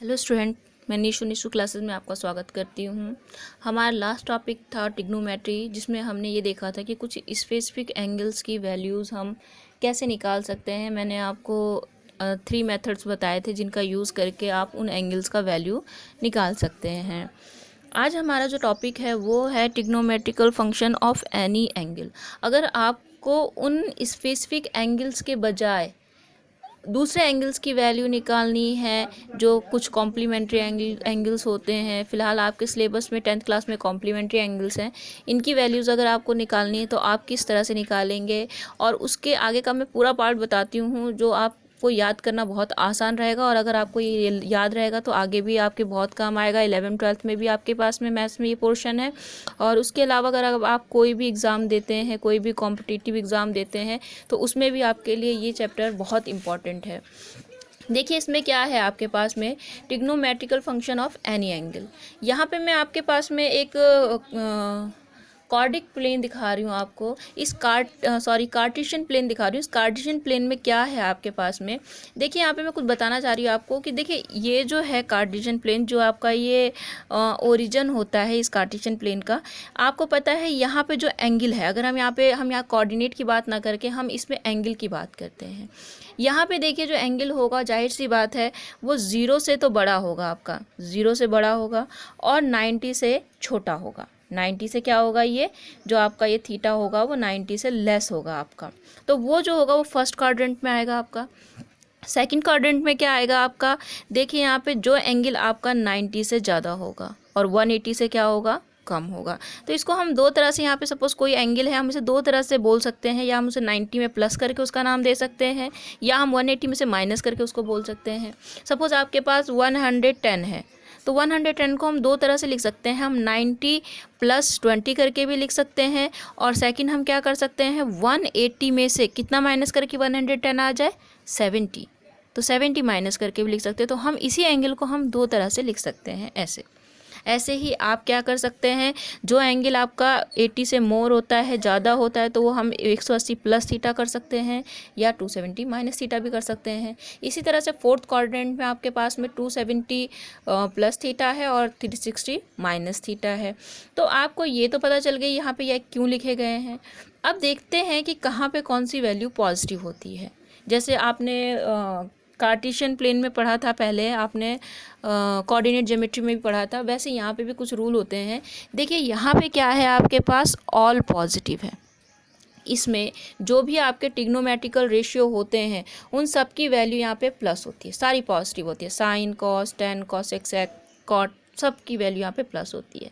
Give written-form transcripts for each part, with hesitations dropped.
Hello student, मैं Nishu classes में आपका स्वागत करती हूँ। हमारा लास्ट टॉपिक था ट्रिग्नोमेट्री, जिसमें हमने ये देखा था कि कुछ स्पेसिफिक एंगल्स की वैल्यूज़ हम कैसे निकाल सकते हैं। मैंने आपको 3 मेथड्स बताए थे जिनका यूज़ करके आप उन एंगल्स का वैल्यू निकाल सकते हैं। आज हमारा जो टॉपिक है वो है trigonometrical function of any angle. अगर आपको उन स्पेसिफिक एंगल्स के बजाय दूसरे एंगल्स की वैल्यू निकालनी है, जो कुछ कॉम्प्लीमेंट्री एंगल्स होते हैं, फ़िलहाल आपके सिलेबस में 10th क्लास में कॉम्प्लीमेंट्री एंगल्स हैं, इनकी वैल्यूज़ अगर आपको निकालनी है तो आप किस तरह से निकालेंगे, और उसके आगे का मैं पूरा पार्ट बताती हूँ जो आपको याद करना बहुत आसान रहेगा। और अगर आपको ये याद रहेगा तो आगे भी आपके बहुत काम आएगा। 11th-12th में भी आपके पास में मैथ्स में ये पोर्शन है। और उसके अलावा अगर आप कोई भी एग्ज़ाम देते हैं, कोई भी कॉम्पिटिटिव एग्ज़ाम देते हैं, तो उसमें भी आपके लिए ये चैप्टर बहुत इंपॉर्टेंट है। देखिए इसमें क्या है, आपके पास में trigonometrical function of any angle. यहाँ पे मैं आपके पास में एक कार्डिक प्लेन दिखा रही हूँ आपको। इस कार्टेशियन प्लेन दिखा रही हूँ। इस कार्टेशियन प्लेन में क्या है आपके पास में, देखिए यहाँ पे मैं कुछ बताना चाह रही हूँ आपको कि देखिए ये जो है कार्टेशियन प्लेन, जो आपका ये ओरिजिन होता है इस कार्टेशियन प्लेन का, आपको पता है यहाँ पे जो एंगल है, अगर हम यहाँ कोऑर्डिनेट की बात ना करके हम इसमें एंगल की बात करते हैं। यहाँ पे देखिए जो एंगल होगा, जाहिर सी बात है वो 0 से तो बड़ा होगा, आपका 0 से बड़ा होगा, और 90 से छोटा होगा। 90 से क्या होगा, ये जो आपका ये थीटा होगा वो 90 से लेस होगा आपका। तो वो जो होगा वो फर्स्ट क्वाड्रेंट में आएगा आपका। सेकंड क्वाड्रेंट में क्या आएगा आपका, देखिए यहाँ पे जो एंगल आपका 90 से ज़्यादा होगा और 180 से क्या होगा, कम होगा। तो इसको हम दो तरह से, यहाँ पे सपोज कोई एंगल है, हम इसे दो तरह से बोल सकते हैं। या हम उसे 90 में प्लस करके उसका नाम दे सकते हैं, या हम 180 में से माइनस करके उसको बोल सकते हैं। सपोज आपके पास 110 है, तो 110 को हम दो तरह से लिख सकते हैं। हम 90 + 20 करके भी लिख सकते हैं, और सेकंड हम क्या कर सकते हैं, 180 में से कितना माइनस करके 110 आ जाए, 70, तो 70 माइनस करके भी लिख सकते हैं। तो हम इसी एंगल को हम दो तरह से लिख सकते हैं, ऐसे ही आप क्या कर सकते हैं, जो एंगल आपका 80 से मोर होता है, ज़्यादा होता है, तो वो हम 180 + थीटा कर सकते हैं, या 270 - थीटा भी कर सकते हैं। इसी तरह से फोर्थ क्वाड्रेंट में आपके पास में 270 + थीटा है और 360 - थीटा है। तो आपको ये तो पता चल गई यहाँ पे यह क्यों लिखे गए हैं। अब देखते हैं कि कहाँ पे कौन सी वैल्यू पॉजिटिव होती है। जैसे आपने कार्टेशियन प्लेन में पढ़ा था, पहले आपने कोऑर्डिनेट ज्योमेट्री में भी पढ़ा था, वैसे यहाँ पे भी कुछ रूल होते हैं। देखिए यहाँ पे क्या है, आपके पास ऑल पॉजिटिव है। इसमें जो भी आपके ट्रिग्नोमेट्रिकल रेशियो होते हैं उन सब की वैल्यू यहाँ पे प्लस होती है, सारी पॉजिटिव होती है। साइन, कॉस, टेन, कोसेक, सेक, कॉट, सब की वैल्यू यहाँ पे प्लस होती है।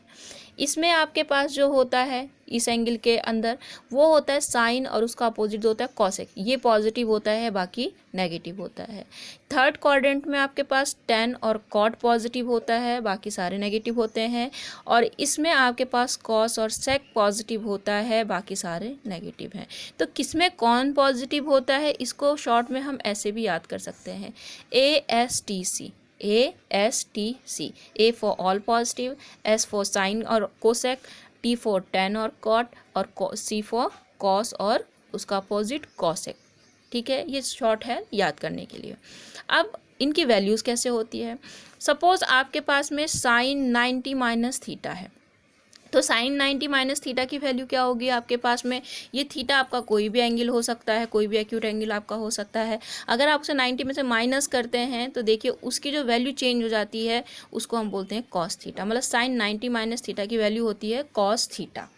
इसमें आपके पास जो होता है इस एंगल के अंदर, वो होता है साइन, और उसका अपोजिट होता है कॉसेक। ये पॉजिटिव होता है, बाकी नेगेटिव होता है। थर्ड क्वाड्रेंट में आपके पास टेन और कॉट पॉजिटिव होता है, बाकी सारे नेगेटिव होते हैं। और इसमें आपके पास कॉस और सेक पॉजिटिव होता है, बाकी सारे नेगेटिव हैं। तो किसमें कौन पॉजिटिव होता है, इसको शॉर्ट में हम ऐसे भी याद कर सकते हैं, ASTC। ASTC, A for all positive, S for sine और कोसेक, T फॉर टेन और कॉट, और C फॉर कॉस और उसका अपोजिट कॉसेक। ठीक है, ये शॉर्ट है याद करने के लिए। अब इनकी वैल्यूज़ कैसे होती है। सपोज आपके पास में साइन 90 - थीटा है, तो साइन 90 - थीटा की वैल्यू क्या होगी आपके पास में, ये थीटा आपका कोई भी एंगल हो सकता है, कोई भी एक्यूट एंगल आपका हो सकता है। अगर आप उसे 90 में से माइनस करते हैं तो देखिए उसकी जो वैल्यू चेंज हो जाती है, उसको हम बोलते हैं कॉस थीटा। मतलब साइन 90 - थीटा की वैल्यू होती है कॉस थीटा।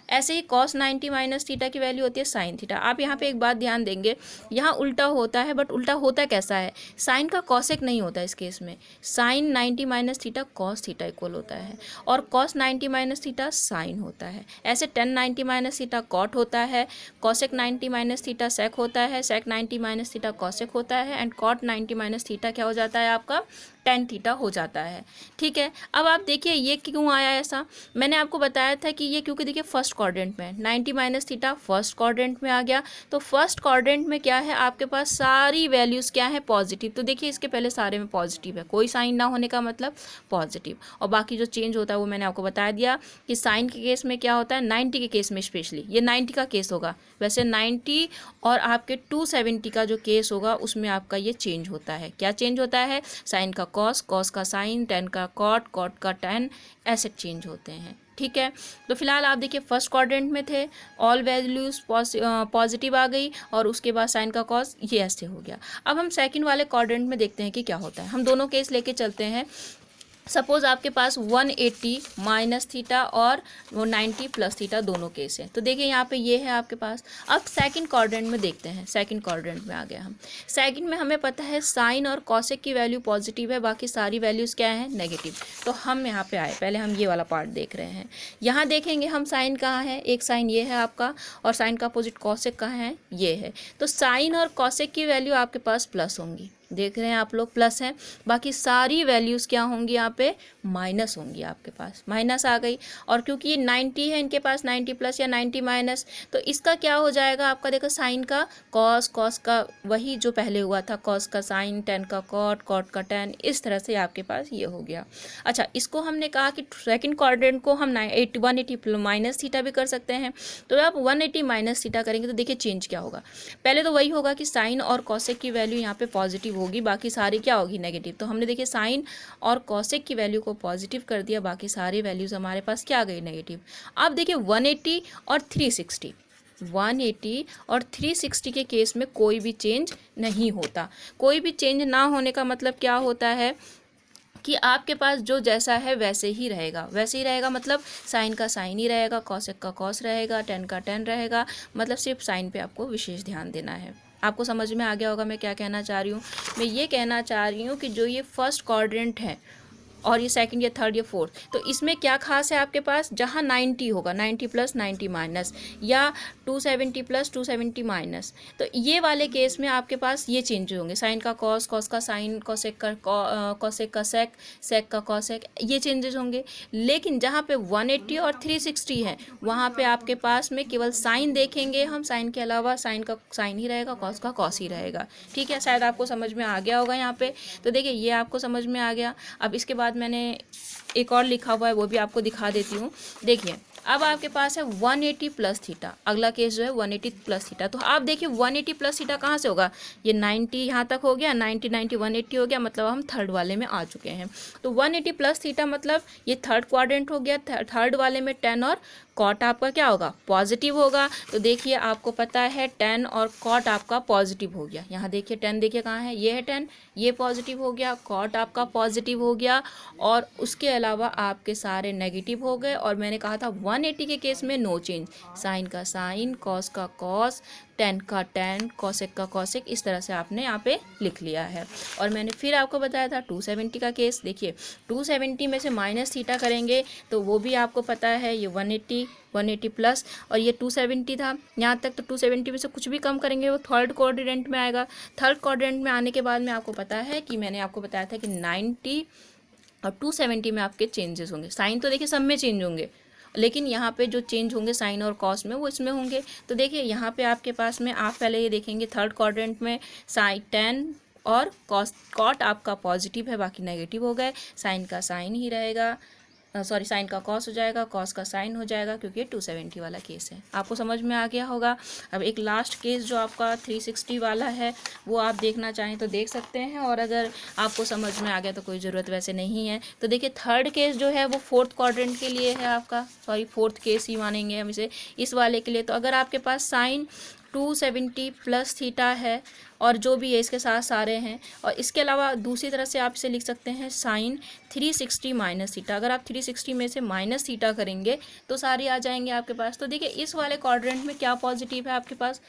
ऐसे ही कॉस 90 - थीटा की वैल्यू होती है साइन थीटा। आप यहाँ पे एक बात ध्यान देंगे, यहाँ उल्टा होता है, बट उल्टा होता कैसा है, साइन का कॉसेक नहीं होता इस केस में। Sine 90 - theta cos theta equal होता है, और कॉस 90 - थीटा साइन होता है। ऐसे टेन 90 - थीटा कॉट होता है, कॉसेक 90 - थीटा सेक होता है, सेक 90 - थीटा कॉसेक होता है, एंड कॉट 90 - थीटा क्या हो जाता है आपका, टेन थीटा हो जाता है। ठीक है, अब आप देखिए ये क्यों आया ऐसा, मैंने आपको बताया था कि ये क्योंकि देखिए फर्स्ट क्वाड्रेंट में, 90 माइनस थीटा फर्स्ट क्वाड्रेंट में आ गया। तो फर्स्ट क्वाड्रेंट में क्या है आपके पास, सारी वैल्यूज़ क्या है, पॉजिटिव। तो देखिए इसके पहले सारे में पॉजिटिव है, कोई साइन ना होने का मतलब पॉजिटिव। और बाकी जो चेंज होता है वो मैंने आपको बता दिया कि साइन के केस में क्या होता है, 90 के केस में स्पेशली, ये 90 का केस होगा, वैसे 90 और आपके 270 का जो केस होगा उसमें आपका ये चेंज होता है। क्या चेंज होता है, साइन का कॉस, कॉस का साइन, टेन का कॉट, कॉट का टेन, ऐसे चेंज होते हैं। ठीक है, तो फिलहाल आप देखिए फर्स्ट क्वाड्रेंट में थे, ऑल वैल्यूज पॉजिटिव आ गई और उसके बाद साइन का कॉस ये ऐसे हो गया। अब हम सेकंड वाले क्वाड्रेंट में देखते हैं कि क्या होता है। हम दोनों केस लेके चलते हैं। सपोज आपके पास 180 माइनस थीटा और वो 90 प्लस थीटा दोनों केस है। तो देखिए यहाँ पे ये है आपके पास। अब सेकंड क्वाड्रेंट में देखते हैं, सेकंड क्वाड्रेंट में आ गया हम। सेकंड में हमें पता है साइन और कॉसेक की वैल्यू पॉजिटिव है, बाकी सारी वैल्यूज़ क्या है, नेगेटिव। तो हम यहाँ पे आए, पहले हम ये वाला पार्ट देख रहे हैं। यहाँ देखेंगे हम साइन कहाँ है, एक साइन ये है आपका और साइन का अपोजिट कॉसेक कहाँ है, ये है। तो साइन और कॉसेक की वैल्यू आपके पास प्लस होंगी, देख रहे हैं आप लोग, प्लस है। बाकी सारी वैल्यूज़ क्या होंगी यहाँ पे, माइनस होंगी, आपके पास माइनस आ गई। और क्योंकि ये 90 है इनके पास, 90 प्लस या 90 माइनस, तो इसका क्या हो जाएगा आपका, देखो साइन का कॉस, कॉस का वही जो पहले हुआ था, कॉस का साइन, टेन का कॉट, कॉट का टेन, इस तरह से आपके पास ये हो गया। अच्छा, इसको हमने कहा कि सेकंड क्वाड्रेंट को हम 180 माइनस थीटा भी कर सकते हैं। तो आप 180 माइनस थीटा करेंगे तो देखिए चेंज क्या होगा। पहले तो वही होगा कि साइन और कॉसेक की वैल्यू यहाँ पे पॉजिटिव होगी, बाकी सारी क्या होगी, नेगेटिव। तो हमने देखिए साइन और कॉसेक की वैल्यू को पॉजिटिव कर दिया, बाकी सारी वैल्यूज़ हमारे पास क्या आ गई, नेगेटिव। अब देखिए 180 और 360, 180 और 360 के केस में कोई भी चेंज नहीं होता। कोई भी चेंज ना होने का मतलब क्या होता है कि आपके पास जो जैसा है वैसे ही रहेगा, वैसे ही रहेगा। मतलब साइन का साइन ही रहेगा, कॉसेक का कॉस रहेगा, टेन का टेन रहेगा। मतलब सिर्फ साइन पे आपको विशेष ध्यान देना है। आपको समझ में आ गया होगा मैं क्या कहना चाह रही हूँ। मैं ये कहना चाह रही हूँ कि जो ये फर्स्ट क्वाड्रेंट है और ये सेकंड या थर्ड या फोर्थ, तो इसमें क्या खास है आपके पास, जहाँ 90 होगा, 90 प्लस 90 माइनस, या 270 प्लस 270 माइनस, तो ये वाले केस में आपके पास ये चेंज होंगे। साइन का कॉस, कॉस का साइन, कॉसेक का कॉसेक का सेक, सेक का कॉसेक, ये चेंजेस होंगे। लेकिन जहाँ पे 180 और 360 है वहाँ पे आपके पास में केवल साइन देखेंगे हम, साइन के अलावा साइन का साइन ही रहेगा, कॉस का कॉस ही रहेगा। ठीक है, शायद आपको समझ में आ गया होगा यहाँ पे। तो देखिए ये आपको समझ में आ गया। अब इसके बाद मैंने एक और लिखा हुआ है वो भी आपको दिखा देती हूँ। देखिए अब आपके पास है 180 प्लस थीटा, अगला केस जो है 180 प्लस थीटा। तो आप देखिए 180 प्लस थीटा कहाँ से होगा, ये 90 यहाँ तक हो गया, 90 90 180 हो गया, मतलब हम थर्ड वाले में आ चुके हैं। तो 180 प्लस थीटा मतलब ये थर्ड क्वाड्रेंट हो गया। थर्ड वाले में टेन और कॉट आपका क्या होगा, पॉजिटिव होगा। तो देखिए आपको पता है टेन और कॉट आपका पॉजिटिव हो गया। यहाँ देखिए टेन, देखिए कहाँ है, ये है टेन, ये पॉजिटिव हो गया, कॉट आपका पॉजिटिव हो गया, और उसके अलावा आपके सारे नेगेटिव हो गए। और मैंने कहा था 180 के केस में नो चेंज, साइन का साइन, कॉस का कॉस, टेन का टेन, कॉसेक का कॉसेक, इस तरह से आपने यहाँ पे लिख लिया है। और मैंने फिर आपको बताया था 270 का केस। देखिए 270 में से माइनस थीटा करेंगे तो वो भी आपको पता है, ये 180 प्लस और ये 270 था यहाँ तक। तो 270 में से कुछ भी कम करेंगे वो थर्ड क्वाड्रेंट में आएगा। थर्ड क्वाड्रेंट में आने के बाद में आपको पता है कि मैंने आपको बताया था कि 90 और 270 में आपके चेंजेस होंगे। साइन तो देखिए सब में चेंज होंगे, लेकिन यहाँ पे जो चेंज होंगे साइन और कॉस में वो इसमें होंगे। तो देखिए यहाँ पे आपके पास में आप पहले ये देखेंगे थर्ड क्वाड्रेंट में साइन टेन और कॉस, कॉट आपका पॉजिटिव है, बाकी नेगेटिव हो गए। साइन का साइन ही रहेगा, सॉरी साइन का कॉस हो जाएगा, कॉस का साइन हो जाएगा, क्योंकि 270 वाला केस है। आपको समझ में आ गया होगा। अब एक लास्ट केस जो आपका 360 वाला है वो आप देखना चाहें तो देख सकते हैं, और अगर आपको समझ में आ गया तो कोई ज़रूरत वैसे नहीं है। तो देखिए थर्ड केस जो है वो फोर्थ क्वाड्रेंट के लिए है आपका, सॉरी फोर्थ केस ही मानेंगे हम इसे, इस वाले के लिए। तो अगर आपके पास साइन 270 प्लस थीटा है और जो भी है इसके साथ सारे हैं, और इसके अलावा दूसरी तरह से आप इसे लिख सकते हैं साइन 360 माइनस थीटा। अगर आप 360 में से माइनस थीटा करेंगे तो सारे आ जाएंगे आपके पास। तो देखिए इस वाले क्वाड्रेंट में क्या पॉजिटिव है आपके पास,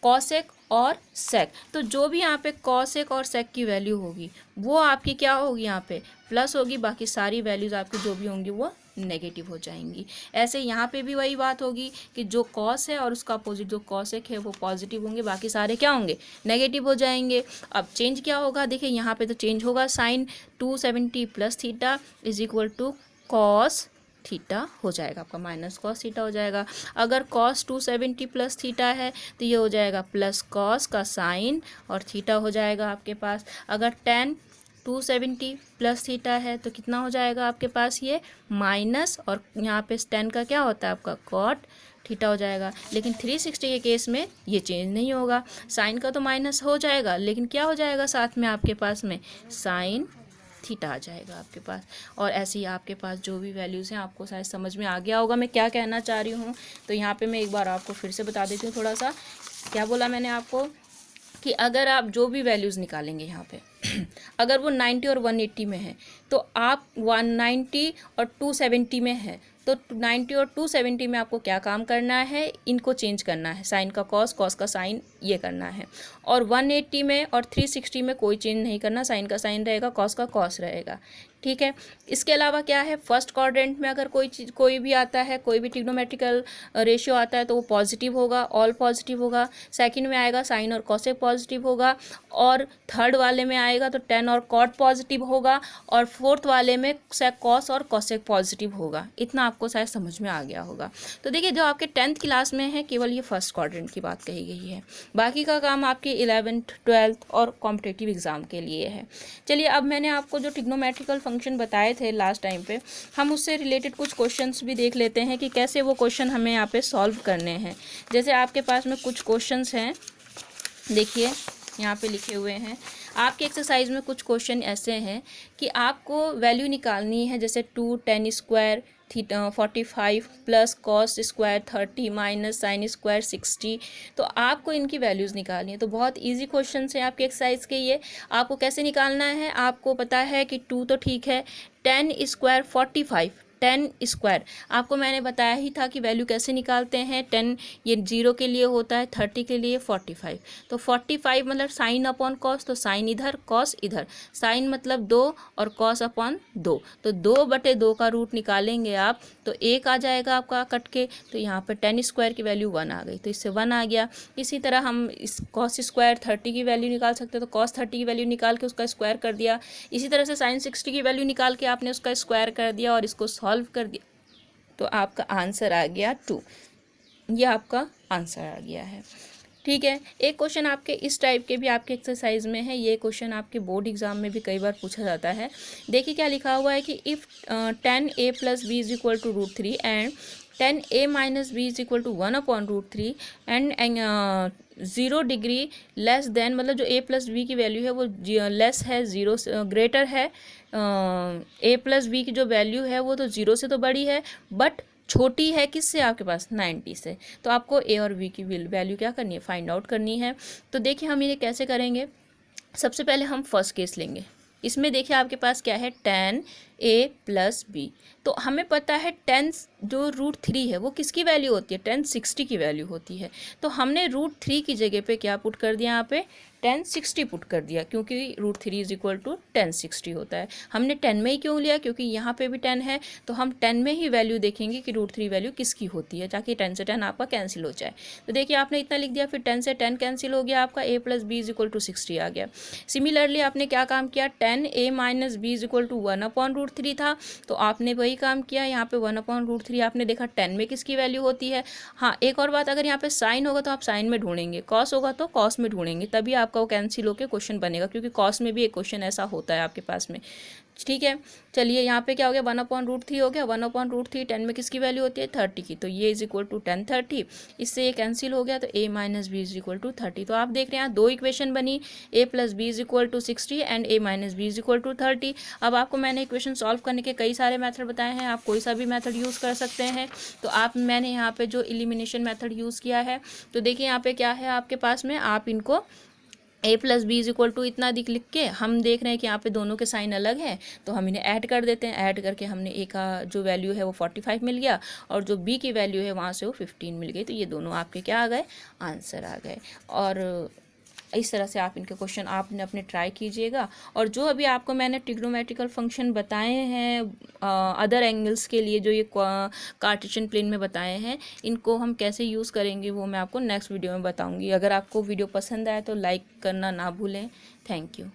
कॉसेक और सेक। तो जो भी यहाँ पे कॉसेक और सेक की वैल्यू होगी वो आपकी क्या होगी, यहाँ पे प्लस होगी, बाकी सारी वैल्यूज़ आपकी जो भी होंगी वो नेगेटिव हो जाएंगी। ऐसे यहाँ पे भी वही बात होगी कि जो कॉस है और उसका अपोजिट जो कॉसेक है वो पॉजिटिव होंगे, बाकी सारे क्या होंगे, नेगेटिव हो जाएंगे। अब चेंज क्या होगा, देखिए यहाँ पे तो चेंज होगा, sine 270 plus theta is equal to cos theta हो जाएगा, आपका माइनस कॉस थीटा हो जाएगा। अगर कॉस 270 प्लस थीटा है तो ये हो जाएगा प्लस कॉस का साइन और थीटा हो जाएगा आपके पास। अगर टेन 270 प्लस थीटा है तो कितना हो जाएगा आपके पास, ये माइनस, और यहाँ पे टेन का क्या होता है आपका कॉट थीटा हो जाएगा। लेकिन 360 के केस में ये चेंज नहीं होगा, साइन का तो माइनस हो जाएगा लेकिन क्या हो जाएगा साथ में आपके पास में साइन थीटा आ जाएगा आपके पास। और ऐसे ही आपके पास जो भी वैल्यूज़ हैं, आपको शायद समझ में आ गया होगा मैं क्या कहना चाह रही हूँ। तो यहाँ पे मैं एक बार आपको फिर से बता देती हूँ थोड़ा सा, क्या बोला मैंने आपको कि अगर आप जो भी वैल्यूज़ निकालेंगे यहाँ पे अगर वो 90 और 180 में है तो आप 190 और 270 में है तो 90 और 270 में आपको क्या काम करना है, इनको चेंज करना है, साइन का कॉस, कॉस का साइन, ये करना है। और 180 में और 360 में कोई चेंज नहीं करना, साइन का साइन रहेगा, कॉस का कॉस रहेगा, ठीक है। इसके अलावा क्या है, फर्स्ट क्वाड्रेंट में अगर कोई भी आता है, कोई भी ट्रिग्नोमेट्रिकल रेशियो आता है तो वो पॉजिटिव होगा, ऑल पॉजिटिव होगा। सेकंड में आएगा साइन और कॉसेक पॉजिटिव होगा, और थर्ड वाले में आएगा तो टेन और कॉट पॉजिटिव होगा, और फोर्थ वाले में सेक कॉस और कॉसेक पॉजिटिव होगा। इतना आपको शायद समझ में आ गया होगा। तो देखिए जो आपके 10th क्लास में है केवल ये फर्स्ट क्वाड्रेंट की बात कही गई है, बाकी का काम आपके 11th 12th और कॉम्पिटिटिव एग्ज़ाम के लिए है। चलिए अब मैंने आपको जो ट्रिग्नोमेट्रिकल फंक्शन बताए थे लास्ट टाइम पे, हम उससे रिलेटेड कुछ क्वेश्चंस भी देख लेते हैं कि कैसे वो क्वेश्चन हमें यहाँ पे सॉल्व करने हैं। जैसे आपके पास में कुछ क्वेश्चंस हैं, देखिए यहाँ पे लिखे हुए हैं। आपके एक्सरसाइज में कुछ क्वेश्चन ऐसे हैं कि आपको वैल्यू निकालनी है, जैसे 2 10 square theta 45 plus cos square 30 minus sine square 60। तो आपको इनकी वैल्यूज़ निकालनी है। तो बहुत इजी क्वेश्चन है आपके एक्सरसाइज के ये। आपको कैसे निकालना है, आपको पता है कि 2 तो ठीक है, 10 स्क्वायर 45, 10 स्क्वायर आपको मैंने बताया ही था कि वैल्यू कैसे निकालते हैं। 10 ये 0 के लिए होता है, 30 के लिए 45। तो 45 मतलब साइन अपॉन कॉस, तो साइन इधर कॉस इधर, साइन मतलब 2 और कॉस अपॉन 2, तो 2/2 का रूट निकालेंगे आप तो 1 आ जाएगा आपका कट के। तो यहाँ पर 10 स्क्वायर की वैल्यू 1 आ गई, तो इससे 1 आ गया। इसी तरह हम इस कॉस स्क्वायर 30 की वैल्यू निकाल सकते हैं, तो कॉस 30 की वैल्यू निकाल के उसका स्क्वायर कर दिया। इसी तरह से साइन 60 की वैल्यू निकाल के आपने उसका स्क्वायर कर दिया और इसको सॉल्व कर दिया, तो आपका आंसर आ गया 2। ये आपका आंसर आ गया है, ठीक है। एक क्वेश्चन आपके इस टाइप के भी आपके एक्सरसाइज में है। ये क्वेश्चन आपके बोर्ड एग्जाम में भी कई बार पूछा जाता है। देखिए क्या लिखा हुआ है कि if 10a + b = √3 and 10a - b = 1/√3 and 0 degree less than, मतलब जो a + b की वैल्यू है वो लेस है 0 से, ग्रेटर है a + b की जो वैल्यू है वो तो 0 से तो बड़ी है, बट छोटी है किससे, आपके पास 90 से। तो आपको a और b की वैल्यू क्या करनी है, फाइंड आउट करनी है। तो देखिए हम ये कैसे करेंगे। सबसे पहले हम फर्स्ट केस लेंगे। इसमें देखिए आपके पास क्या है, 10a + b। तो हमें पता है 10 जो √3 है वो किसकी वैल्यू होती है, 1060 की वैल्यू होती है। तो हमने √3 की जगह पे क्या पुट कर दिया, यहाँ पे 1060 पुट कर दिया, क्योंकि √3 = 1060 होता है। हमने 10 में ही क्यों लिया, क्योंकि यहाँ पे भी 10 है, तो हम 10 में ही वैल्यू देखेंगे कि √3 वैल्यू किसकी होती है, ताकि 10 से 10 आपका कैंसिल हो जाए। तो देखिए आपने इतना लिख दिया, फिर 10 से 10 कैंसिल हो गया, आपका a + b = 60 आ गया। सिमिलरली आपने क्या काम किया, 10a - b = 1/√3 था, तो आपने वही काम किया, यहाँ पे 1/√3 आपने देखा 10 में किसकी वैल्यू होती है। हाँ एक और बात, अगर यहाँ पे साइन होगा तो आप साइन में ढूंढेंगे, कॉस होगा तो कॉस में ढूंढेंगे, तभी आपका वो कैंसिल होकर क्वेश्चन बनेगा, क्योंकि कॉस में भी एक क्वेश्चन ऐसा होता है आपके पास में, ठीक है। चलिए यहाँ पे क्या हो गया, 1/√3 हो गया। 1/√3 10 में किसकी वैल्यू होती है, 30 की, तो ये = 10 30, इससे ये कैंसिल हो गया, तो a - b = 30। तो आप देख रहे हैं यहाँ दो इक्वेशन बनी, a + b = 60 and a - b = 30। अब आपको मैंने इक्वेशन सॉल्व करने के कई सारे मेथड बताए हैं, आप कोई सा भी मेथड यूज़ कर सकते हैं। तो मैंने यहाँ पे जो एलिमिनेशन मेथड यूज़ किया है, तो देखिए यहाँ पे क्या है आपके पास में, आप इनको a + b = इतना लिख के हम देख रहे हैं कि यहाँ पे दोनों के साइन अलग हैं, तो हम इन्हें ऐड कर देते हैं। ऐड करके हमने a का जो वैल्यू है वो 45 मिल गया, और जो b की वैल्यू है वहाँ से वो 15 मिल गई। तो ये दोनों आपके क्या आ गए, आंसर आ गए। और इस तरह से आप इनके क्वेश्चन आपने अपने ट्राई कीजिएगा। और जो अभी आपको मैंने ट्रिग्नोमेट्रिकल फंक्शन बताए हैं अदर एंगल्स के लिए, जो ये कार्टेशियन प्लेन में बताए हैं, इनको हम कैसे यूज़ करेंगे वो मैं आपको नेक्स्ट वीडियो में बताऊंगी। अगर आपको वीडियो पसंद आए तो लाइक करना ना भूलें। Thank you.